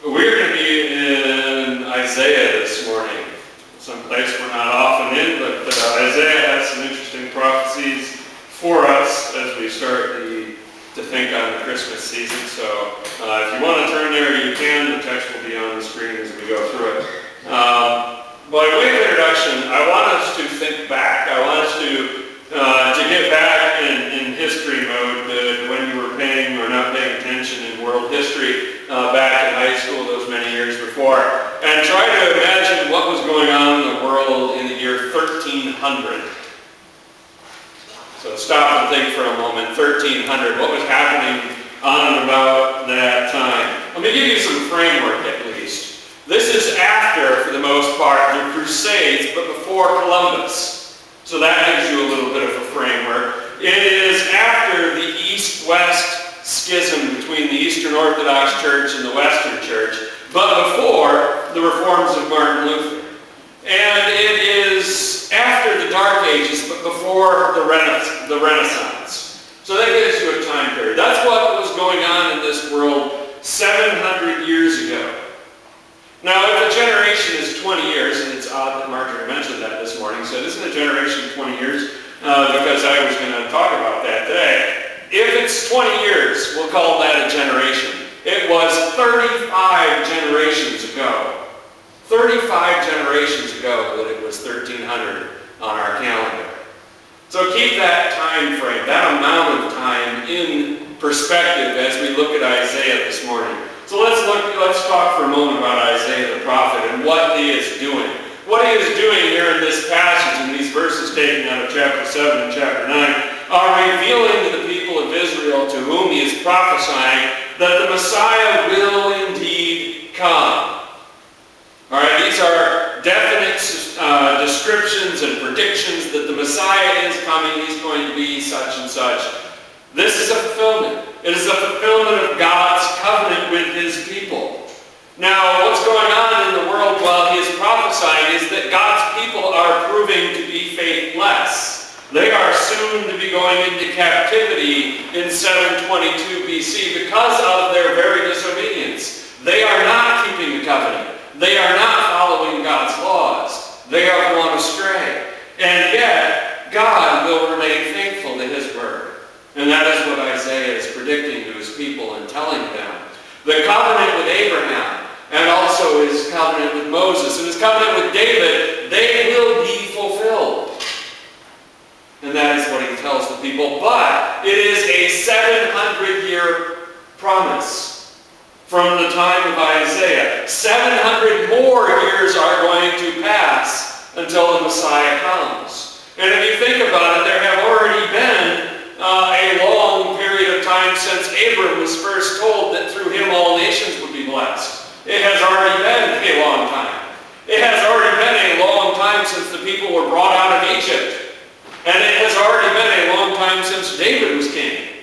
We're going to be in Isaiah this morning, someplace we're not often in, but Isaiah has some interesting prophecies for us as we start to think on the Christmas season. So if you want to turn there, you can. The text will be on the screen as we go through it. By way of introduction, I want us to think back. I want us to get back in history mode when you were paying or not paying attention in world history back in high school those many years before, and try to imagine what was going on in the world in the year 1300. So stop and think for a moment. 1300. What was happening on and about that time? Let me give you some framework at least. This is after, for the most part, the Crusades, but before Columbus. So that gives you a little bit of a framework. It is after the East-West schism between the Eastern Orthodox Church and the Western Church, but before the reforms of Martin Luther. And it is after the Dark Ages, but before the Renaissance. So that gives you a time period. That's what was going on in this world 700 years ago. Now, if a generation is 20 years, and it's odd that Marjorie mentioned that this morning, so it isn't a generation 20 years, because I was going to talk about that today. If it's 20 years, we'll call that a generation. It was 35 generations ago. 35 generations ago that it was 1300 on our calendar. So keep that time frame, that amount of time in perspective as we look at Isaiah this morning. So let's talk for a moment about Isaiah the prophet and what he is doing. What he is doing here in this passage, in these verses taken out of chapter 7 and chapter 9, are revealing to the people of Israel to whom he is prophesying that the Messiah will indeed come. All right, these are definite descriptions and predictions that the Messiah is coming. He's going to be such and such. This is a fulfillment. It is a fulfillment of God's covenant with his people. Now, what's going on in the world while he is prophesying is that God's people are proving to be faithless. They are soon to be going into captivity in 722 BC because of their very disobedience. They are not keeping the covenant. They are not following God's laws. They are gone astray. And yet, God will remain faithful to his word. And that is what Isaiah is predicting to his people and telling them. The covenant with Abraham, and also his covenant with Moses, and his covenant with David, they will be fulfilled. And that is what he tells the people. But it is a 700-year promise from the time of Isaiah. 700 more years are going to pass until the Messiah comes. And if you think about it, there have already been a long period of time since Abram was first told that through him all nations would be blessed. It has already been a long time. It has already been a long time since the people were brought out of Egypt. And it has already been a long time since David was king.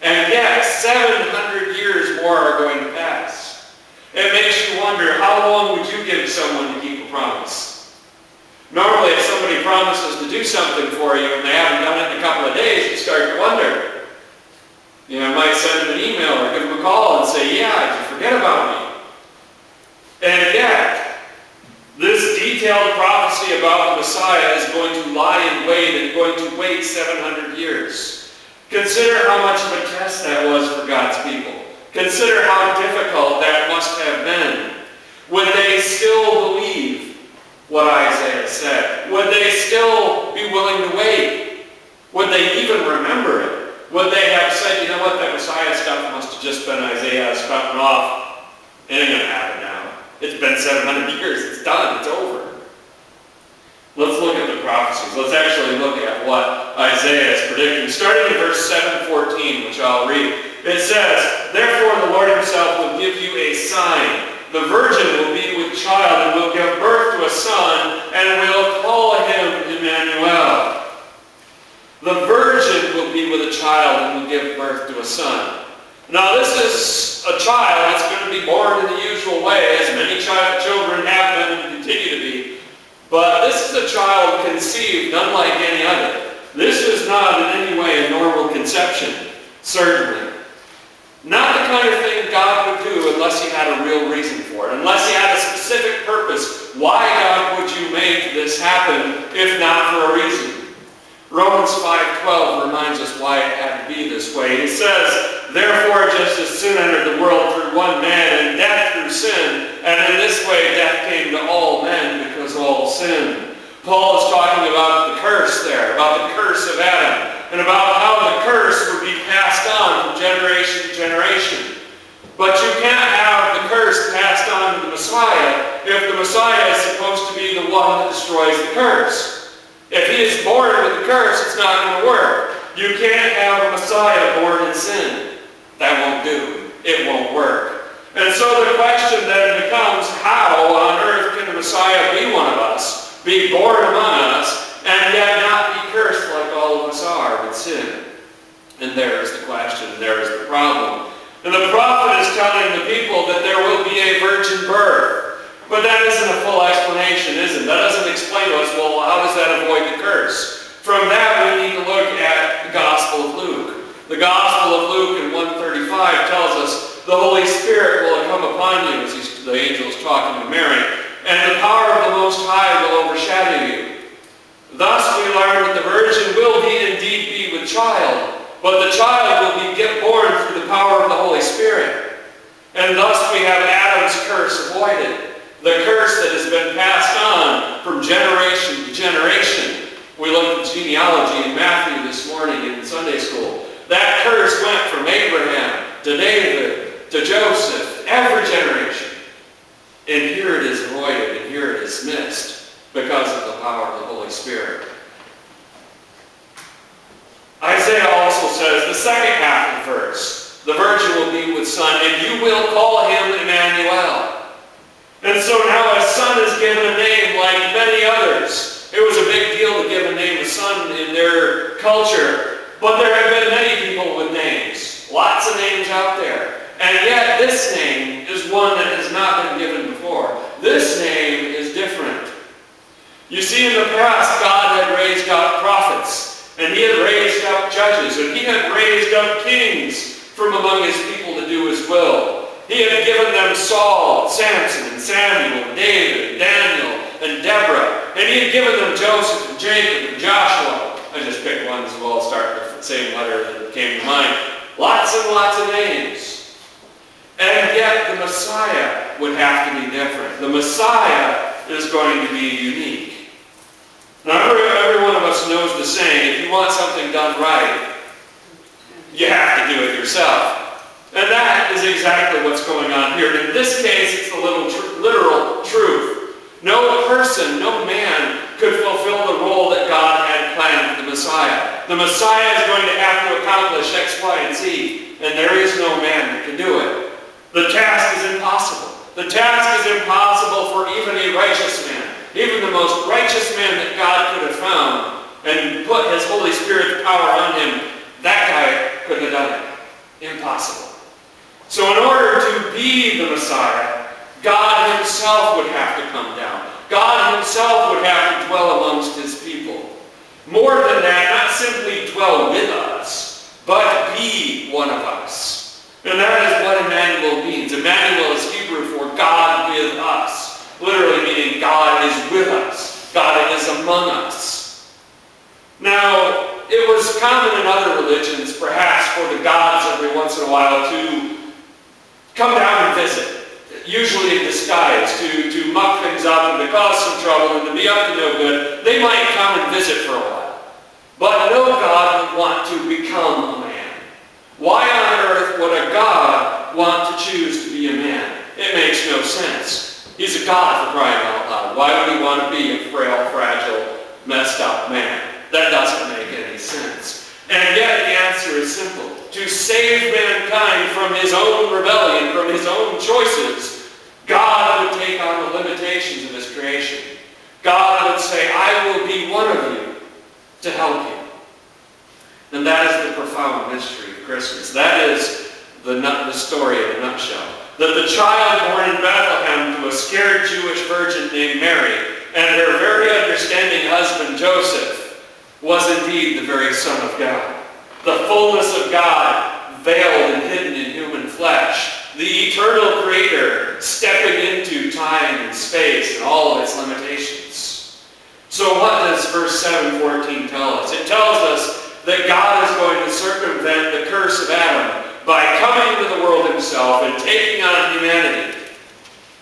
And yet, 700 years more are going to pass. It makes you wonder, how long would you give someone to keep a promise? Normally, if somebody promises to do something for you and they haven't done it in a couple of days, you start to wonder. You know, might send them an email or give them a call and say, yeah, did you forget about me? And yet, this detailed prophecy about the Messiah is going to lie in wait and going to wait 700 years. Consider how much of a test that was for God's people. Consider how difficult that must have been. Would they still believe what Isaiah said? Would they still be willing to wait? Would they even remember it? Would they have said, you know what, that Messiah stuff must have just been Isaiah spouting off. It ain't going to happen now. It's been 700 years. It's done. It's over. Let's look at the prophecies. Let's actually look at what Isaiah is predicting. Starting in verse 7:14, which I'll read. It says, "Therefore the Lord himself will give you a sign. The virgin will be with child and will give birth to a son and will call him Immanuel." The virgin will be with a child and will give birth to a son. Now this is a child that's going to be born in the usual way, as many children have been and continue to be. But this is a child conceived unlike any other. This is not in any way a normal conception, certainly. Not the kind of thing God would do unless he had a real reason for it, unless he had a specific purpose. Why, God, would you make this happen if not for a reason? Romans 5:12 reminds us why it had to be this way. It says, therefore, just as sin entered the world through one man, and death through sin, and in this way death came to all men because all sinned. Paul is talking about the curse there, about the curse of Adam, and about how the curse would be passed on from generation to generation. But you can't have the curse passed on to the Messiah if the Messiah is supposed to be the one that destroys the curse. If he is born with the curse, it's not going to work. You can't have a Messiah born in sin. That won't do. It won't work. And so the question then becomes, how on earth can the Messiah be one of us, be born among us, and yet not be cursed like all of us are with sin? And there is the question, there is the problem. And the prophet is telling the people that there will be a virgin birth. But that isn't a full explanation, is it? That doesn't explain to us, well, how does that avoid the curse? From that, we need to look at the Gospel of Luke. The Gospel of Luke in 135 tells us the Holy Spirit will come upon you, as the angel is talking to Mary, and the power of the Most High will overshadow you. Thus we learn that the virgin will indeed be with child, but the child will be born through the power of the Holy Spirit. And thus we have Adam's curse avoided. The curse that has been passed on from generation to generation. We looked at genealogy in Matthew this morning in Sunday school. That curse went from Abraham to David to Joseph, every generation. And here it is avoided, and here it is missed because of the power of the Holy Spirit. Isaiah also says, the second half of the verse, the virgin will be with son, and you will call him Immanuel. And so now a son is given a name like many others. It was a big deal to give a name a son in their culture. But there have been many people with names. Lots of names out there. And yet this name is one that has not been given before. This name is different. You see, in the past, God had raised up prophets. And he had raised up judges. And he had raised up kings from among his people to do his will. He had given them Saul, Samson, and Samuel, and David, and Daniel, and Deborah. And he had given them Joseph, and Jacob, and Joshua. I just picked ones who all start with the same letter that came to mind. Lots and lots of names. And yet the Messiah would have to be different. The Messiah is going to be unique. Now every one of us knows the saying, if you want something done right, you have to do it yourself. And that is exactly what's going on here. In this case, it's the literal truth. No person, no man could fulfill the role that God had planned for the Messiah. The Messiah is going to have to accomplish X, Y, and Z, and there is no man that can do it. The task is impossible. The task is impossible for even a righteous man. Even the most righteous man that God could have found and put his Holy Spirit's power on him, that guy couldn't have done it. Impossible. So in order to be the Messiah, God himself would have to come down. God himself would have to dwell amongst his people. More than that, not simply dwell with us, but be one of us. And that is what Immanuel means. Immanuel is Hebrew for God with us. Literally meaning God is with us. God is among us. Now, it was common in other religions, perhaps, for the gods every once in a while to come down and visit, usually in disguise, to muck things up and to cause some trouble and to be up to no good. They might come and visit for a while. But no God would want to become a man. Why on earth would a God want to choose to be a man? It makes no sense. He's a God, for crying out loud. Why would he want to be a frail, fragile, messed up man? That doesn't make any sense. And yet the answer is simple. To save mankind from his own rebellion, from his own choices, God would take on the limitations of his creation. God would say, I will be one of you to help you. And that is the profound mystery of Christmas. That is the story in a nutshell. That the child born in Bethlehem to a scared Jewish virgin named Mary and her very understanding husband Joseph was indeed the very Son of God. The fullness of God veiled and hidden in human flesh. the eternal creator stepping into time and space and all of its limitations. So what does verse 7:14 tell us? It tells us that God is going to circumvent the curse of Adam by coming into the world himself and taking on humanity.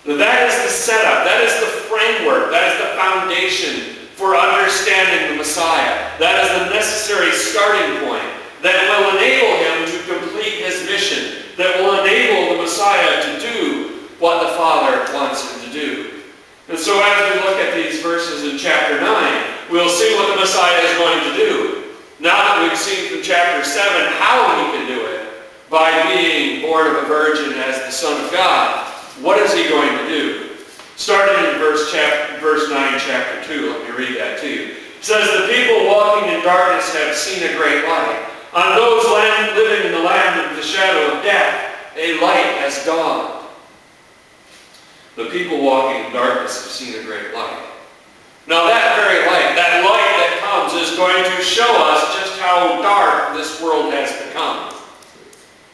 Now that is the setup, that is the framework, that is the foundation for understanding the Messiah. That is the necessary starting point that will enable him to complete his mission, that will enable the Messiah to do what the Father wants him to do. And so as we look at these verses in chapter 9, we'll see what the Messiah is going to do. Now that we've seen from chapter 7 how he can do it, by being born of a virgin as the Son of God, what is he going to do? Starting in verse 9, chapter 2, let me read that to you. It says, "The people walking in darkness have seen a great light. On those living in the land of the shadow of death, a light has dawned." The people walking in darkness have seen a great light. Now that very light, that light that comes, is going to show us just how dark this world has become.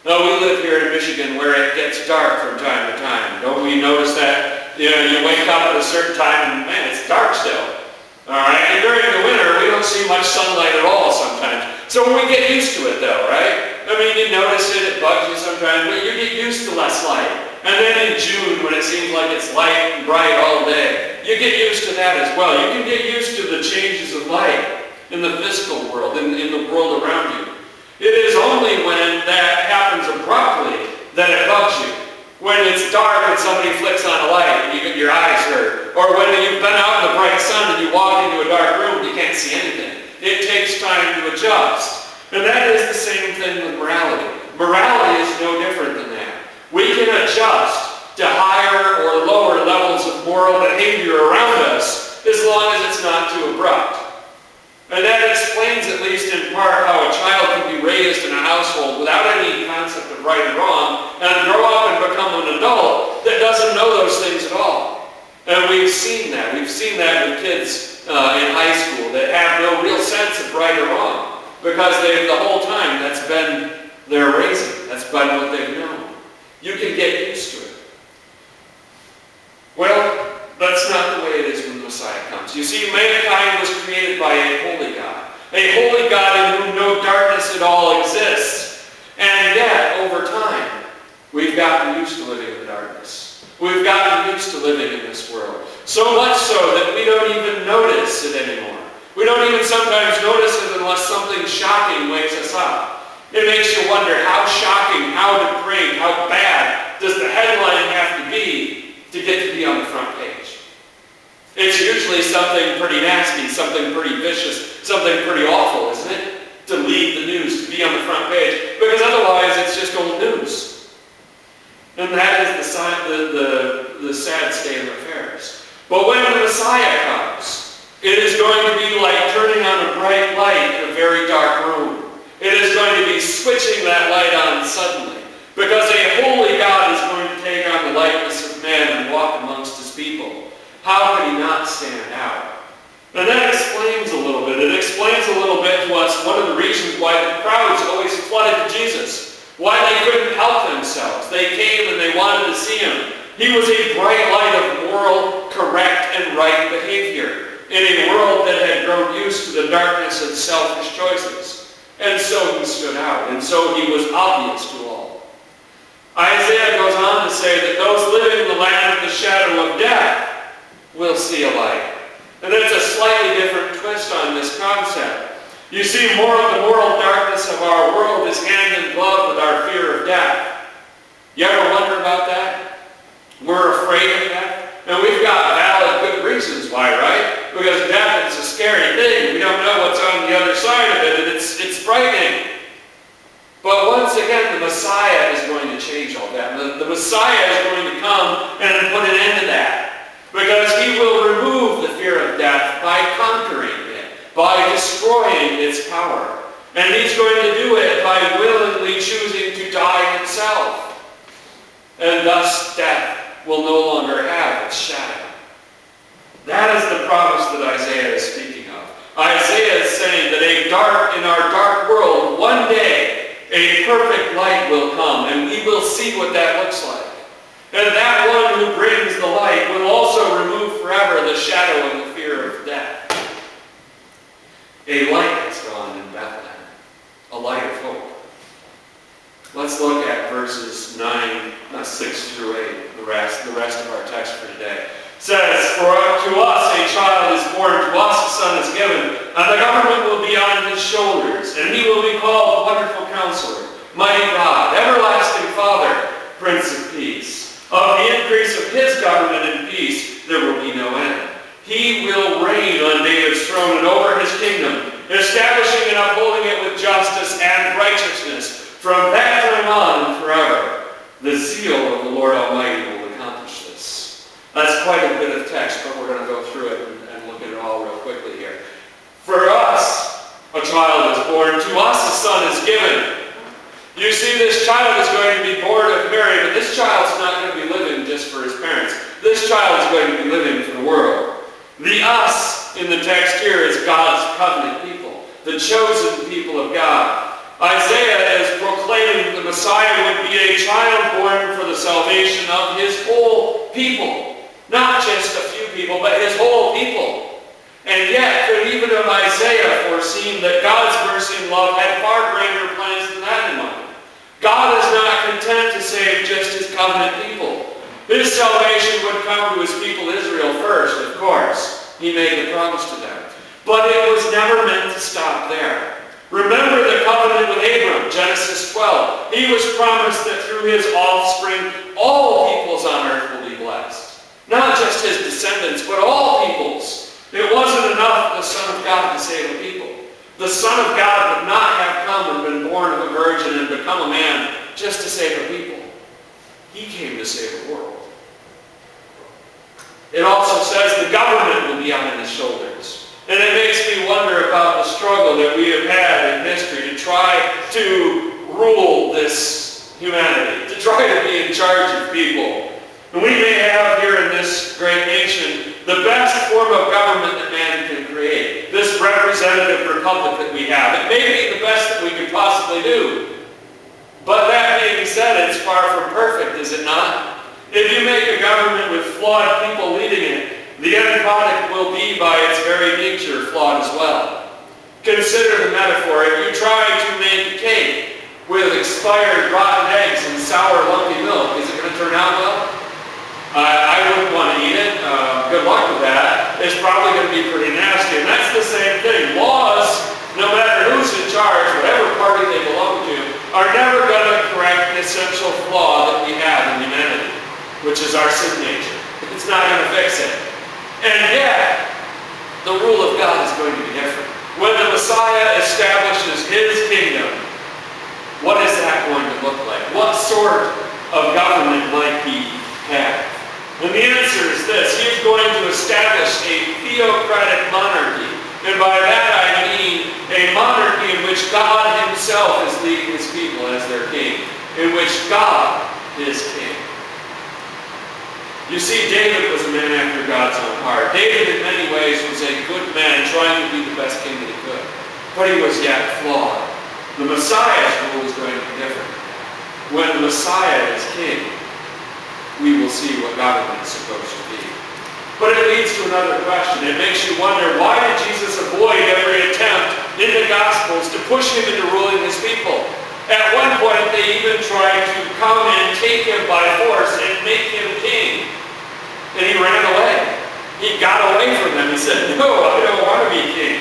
Now we live here in Michigan where it gets dark from time to time. Don't we notice that? You know, you wake up at a certain time and man, it's dark still. Alright? And during the winter, we don't see much sunlight at all sometimes. So we get used to it though, right? I mean, you notice it bugs you sometimes, but you get used to less light. And then in June, when it seems like it's light and bright all day, you get used to that as well. You can get used to the changes of light in the physical world, in the world around you. It is only when that happens abruptly that it bugs you. When it's dark and somebody flicks on a light and your eyes hurt. Or when you've been out in the bright sun and you walk into a dark room and you can't see anything. It takes time to adjust. And that is the same thing with morality. Morality is no different than that. We can adjust to higher or lower levels of moral behavior around us as long as it's not too abrupt. And that explains, at least in part, how a child can be raised in a household without any concept of right and wrong and grow up and become an adult that doesn't know those things at all. And we've seen that. We've seen that with kids in high school that have no real sense of right or wrong because the whole time that's been their raising. That's been what they've known. You can get used to it. Well, that's not the way it is when the Messiah comes. You see, mankind was created by a holy God in whom no darkness at all exists. And yet, over time, we've gotten used to living in the darkness. We've gotten used to living in this world. So much so that we don't even notice it anymore. We don't even sometimes notice it unless something shocking wakes us up. It makes you wonder how shocking, how depraved, how bad does the headline have to be get to be on the front page. It's usually something pretty nasty, something pretty vicious, something pretty awful, isn't it? To lead the news, to be on the front page, because otherwise it's just old news. And that is the sad state of affairs. But when the Messiah comes, it is going to be like turning on a bright light in a very dark room. It is going to be switching that light on suddenly, because a holy God is going to take on the likeness of man and walk amongst his people. How could he not stand out? And that explains a little bit. It explains a little bit to us one of the reasons why the crowds always flooded to Jesus. Why they couldn't help themselves. They came and they wanted to see him. He was a bright light of moral, correct, and right behavior in a world that had grown used to the darkness of selfish choices. And so he stood out. And so he was obvious to all. Isaiah goes on to say that those living in the land of the shadow of death will see a light. And that's a slightly different twist on this concept. You see, more of the moral darkness of our world is hand in glove with our fear of death. You ever wonder about that? We're afraid of death. And we've got valid good reasons why, right? Because death is a scary thing. We don't know what's on the other side of it, and it's frightening. But once again, the Messiah is going to change all that. The Messiah is going to come and put an end to that. Because he will remove the fear of death by conquering it, by destroying its power. And he's going to do it by willingly choosing to die himself. And thus death will no longer have its shadow. That is the promise that Isaiah is speaking of. Isaiah is saying that in our dark world, one day, a perfect light will come, and we will see what that looks like. And that one who brings the light will also remove forever the shadow and the fear of death. A light has gone in Bethlehem, a light of hope. Let's look at verses 6 through 8, the rest of our text for today. It says, "For to us a child is born, to us a son is given, and the government will be on his shoulders, and he will be called Wonderful Counselor, Mighty God, Everlasting Father, Prince of Peace. Of the increase of his government and peace there will be no end. He will reign on David's throne and over his kingdom, establishing and upholding it with justice and righteousness from that time on and forever. The zeal of the Lord Almighty will accomplish this." That's quite a bit of text, but we're going to go through it and look at it all real quickly here. "For us a child is born, to us a son is given." You see, this child is going to be born of Mary, but this child's not going to be living just for his parents. This child is going to be living for the world. The us in the text here is God's covenant people, the chosen people of God. Isaiah is proclaiming the Messiah would be a child born for the salvation of his whole people. Not just a few people, but his whole people. And yet, could even have Isaiah foreseen that God's mercy and love had far grander plans than that in mind? God is not content to save just his covenant people. His salvation would come to his people Israel first, of course. He made the promise to them. But it was never meant to stop there. Remember the covenant with Abram, Genesis 12. He was promised that through his offspring, all peoples on earth will be blessed. Not just his descendants, but all peoples. It wasn't enough for the Son of God to save a people. The Son of God would not have come and been born of a virgin and become a man just to save a people. He came to save the world. It also says the government will be on his shoulders. And it makes me wonder about the struggle that we have had in history to try to rule this humanity, to try to be in charge of people. And we may have here in this great nation the best form of government that man can create. This representative republic that we have. It may be the best that we could possibly do. But that being said, it's far from perfect, is it not? If you make a government with flawed people leading it, the end product will be, by its very nature, flawed as well. Consider the metaphor. If you try to make a cake with expired rotten eggs and sour lumpy milk, is it going to turn out well? I wouldn't want to eat it. Good luck with that. It's probably going to be pretty nasty. And that's the same thing. Laws, no matter who's in charge, whatever party they belong to, are never going to correct the essential flaw that we have in humanity, which is our sin nature. It's not going to fix it. And yet, the rule of God is going to be different. When the Messiah establishes his kingdom, what is that going to look like? What sort of government might he have? And the answer is this. He is going to establish a theocratic monarchy. And by that I mean a monarchy in which God himself is leading his people as their king. In which God is king. You see, David was a man after God's own heart. David in many ways was a good man trying to be the best king that he could. But he was yet flawed. The Messiah's rule is going to be different. When the Messiah is king, we will see what government is supposed to be. But it leads to another question. It makes you wonder, why did Jesus avoid every attempt in the Gospels to push him into ruling his people? At one point, they even tried to come and take him by force and make him king. And he ran away. He got away from them. He said, "No, I don't want to be king."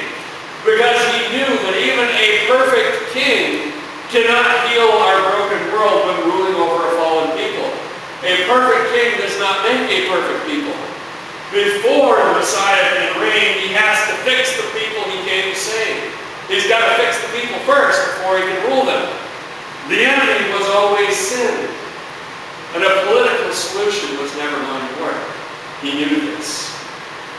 Because he knew that even a perfect king cannot heal our broken world when ruling over a fallen people. A perfect king does not make a perfect people. Before the Messiah can reign, he has to fix the people he came to save. He's got to fix the people first before he can rule them. The enemy was always sin. And a political solution was never going to work. He knew this.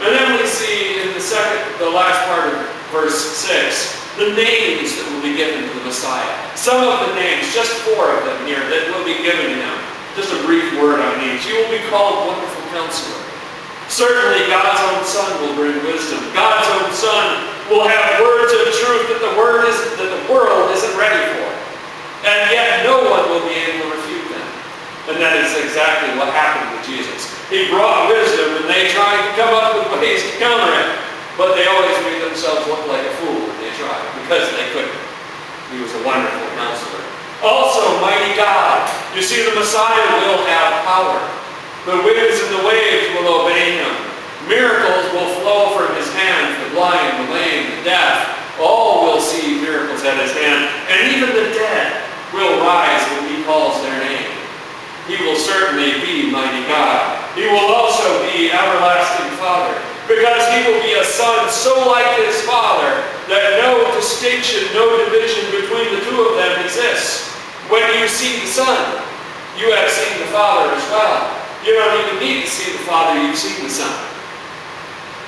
And then we see in the last part of verse 6, the names that will be given to the Messiah. Some of the names, just 4 of them here, that will be given to him. Just a brief word on each. You will be called Wonderful Counselor. Certainly God's own Son will bring wisdom. God's own Son will have words of truth that the world isn't ready for. And yet no one will be able to refute them. And that is exactly what happened with Jesus. He brought wisdom, and they tried to come up with ways to counter it. But they always made themselves look like a fool when they tried, because they couldn't. He was a wonderful counselor. Also, mighty God. You see, the Messiah will have power. The winds and the waves will obey him. Miracles will flow from his hand. The blind, the lame, the deaf, all will see miracles at his hand. And even the dead will rise when he calls their name. He will certainly be mighty God. He will also be everlasting Father, because he will be a son so like his Father that no distinction, no division between the two of them exists. When you see the Son, you have seen the Father as well. You don't even need to see the Father, you've seen the Son.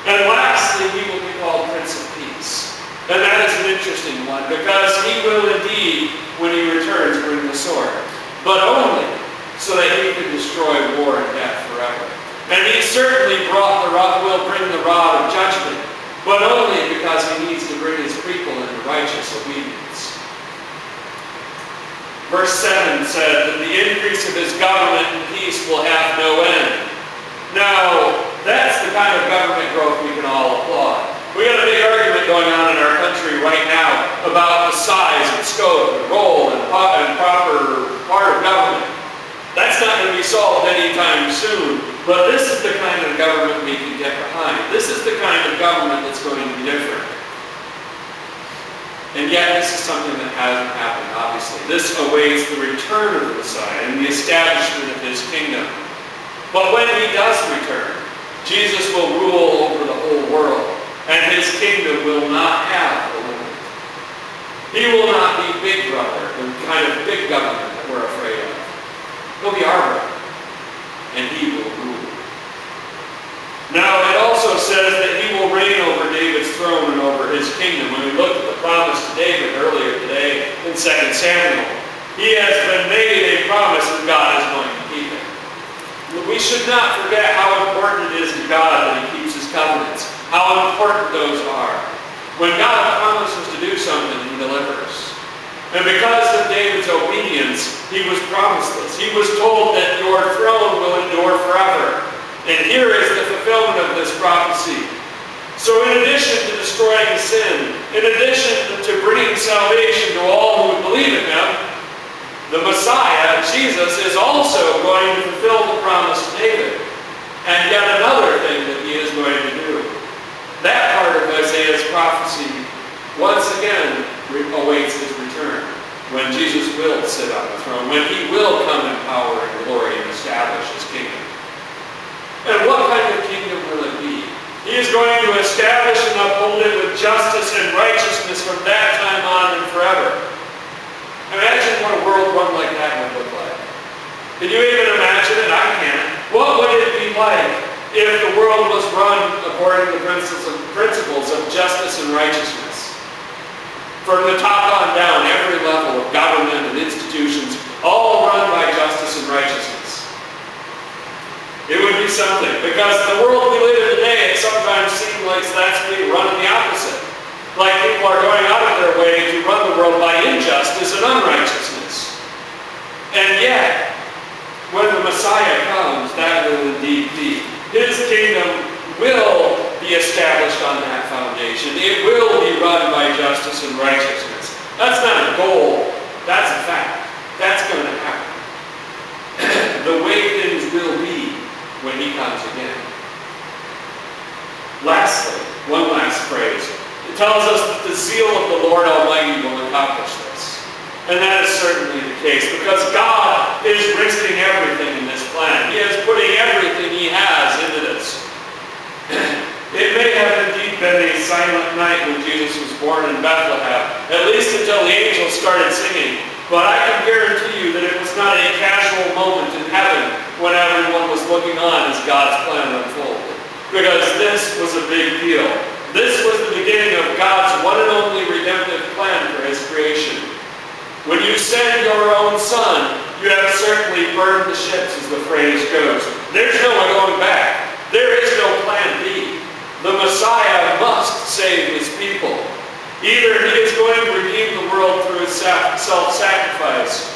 And lastly, he will be called Prince of Peace. And that is an interesting one, because he will indeed, when he returns, bring the sword. But only so that he can destroy war and death forever. And he certainly will bring the rod of judgment, but only because he needs to bring his people into righteous obedience. Verse 7 said that the increase of his government and peace will have no end. Now, that's the kind of government growth we can all applaud. We got a big argument going on in our country right now about the size and scope and role and proper part of government. That's not going to be solved anytime soon, but this is the kind of government we can get behind. This is the kind of government that's going to be different. And yet this is something that hasn't happened, obviously. This awaits the return of the Messiah and the establishment of his kingdom. But when he does return, Jesus will rule over the whole world, and his kingdom will not have a limit. He will not be Big Brother, the kind of big government that we're afraid of. He'll be our brother, and he will rule. Now, it also says that he will reign over David's throne and over his kingdom. When we looked at the promise to David earlier today in 2 Samuel, he has been made a promise and God is going to keep it. We should not forget how important it is to God that he keeps his covenants, how important those are. When God promises to do something, he delivers. And because of David's obedience, he was promised this. He was told that your throne will endure forever. And here is the fulfillment of this prophecy. So in addition to destroying sin, in addition to bringing salvation to all who believe in him, the Messiah, Jesus, is also going to fulfill the promise to David. And yet another thing that he is going to do. That part of Isaiah's prophecy, once again, awaits his return. When Jesus will sit on the throne, when he will come in power and glory and establish his kingdom. And what kind of kingdom will it be? He is going to establish and uphold it with justice and righteousness from that time on and forever. Imagine what a world run like that would look like. Can you even imagine it? I can't. What would it be like if the world was run according to the principles of justice and righteousness? From the top on down, every level of government and institutions, all run by justice and righteousness. It would be something, because the world we live in today, it sometimes seems like that's being run in the opposite. Like people are going out of their way to run the world by injustice and unrighteousness. And yet, when the Messiah comes, that will indeed be. His kingdom will be established on that foundation. It will be run by justice and righteousness. That's not a goal, that's a fact. That's going to happen. The way things will be when he comes again. Lastly, one last phrase. It tells us that the zeal of the Lord Almighty will accomplish this. And that is certainly the case, because God is risking everything in this plan. He is putting everything he has into this. It may have indeed been a silent night when Jesus was born in Bethlehem, at least until the angels started singing. But I can guarantee you that it was not a casual moment in heaven when everyone was looking on as God's plan unfolded. Because this was a big deal. This was the beginning of God's one and only redemptive plan for his creation. When you send your own son, you have certainly burned the ships, as the phrase goes. There's no one going back. There is no plan B. The Messiah must save his people. Either he is going to redeem the world through his self-sacrifice,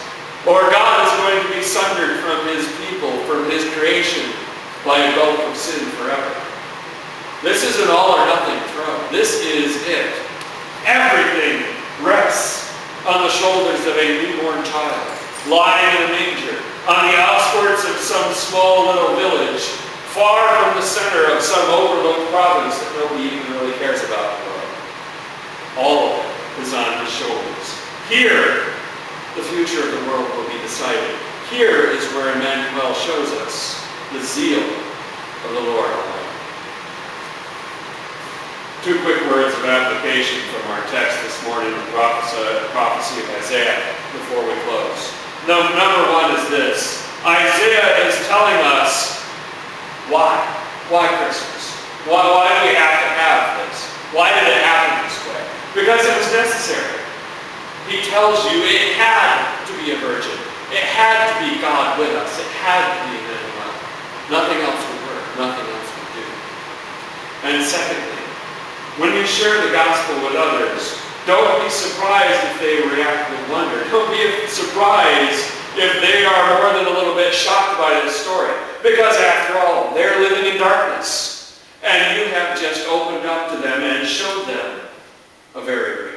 or God is going to be sundered from his people, from his creation, by a gulf of sin forever. This is an all or nothing throw. This is it. Everything rests on the shoulders of a newborn child, lying in a manger, on the outskirts of some small little village, far from the center of some overlooked province that nobody even really cares about. All of it is on his shoulders. Here, the future of the world will be decided. Here is where Immanuel shows us the zeal of the Lord Almighty. Two quick words of application from our text this morning, the prophecy of Isaiah, before we close. Number one is this. Isaiah is telling us why. Why Christmas? Why do we have to have this? Why did it happen this way? Because it was necessary. He tells you it had to be a virgin. It had to be God with us. It had to be Immanuel. Nothing else would work. Nothing else would do. And secondly, when you share the gospel with others, don't be surprised if they react with wonder. Don't be surprised if they are more than a little bit shocked by this story. Because after all, they're living in darkness. And you have just opened up to them and showed them a very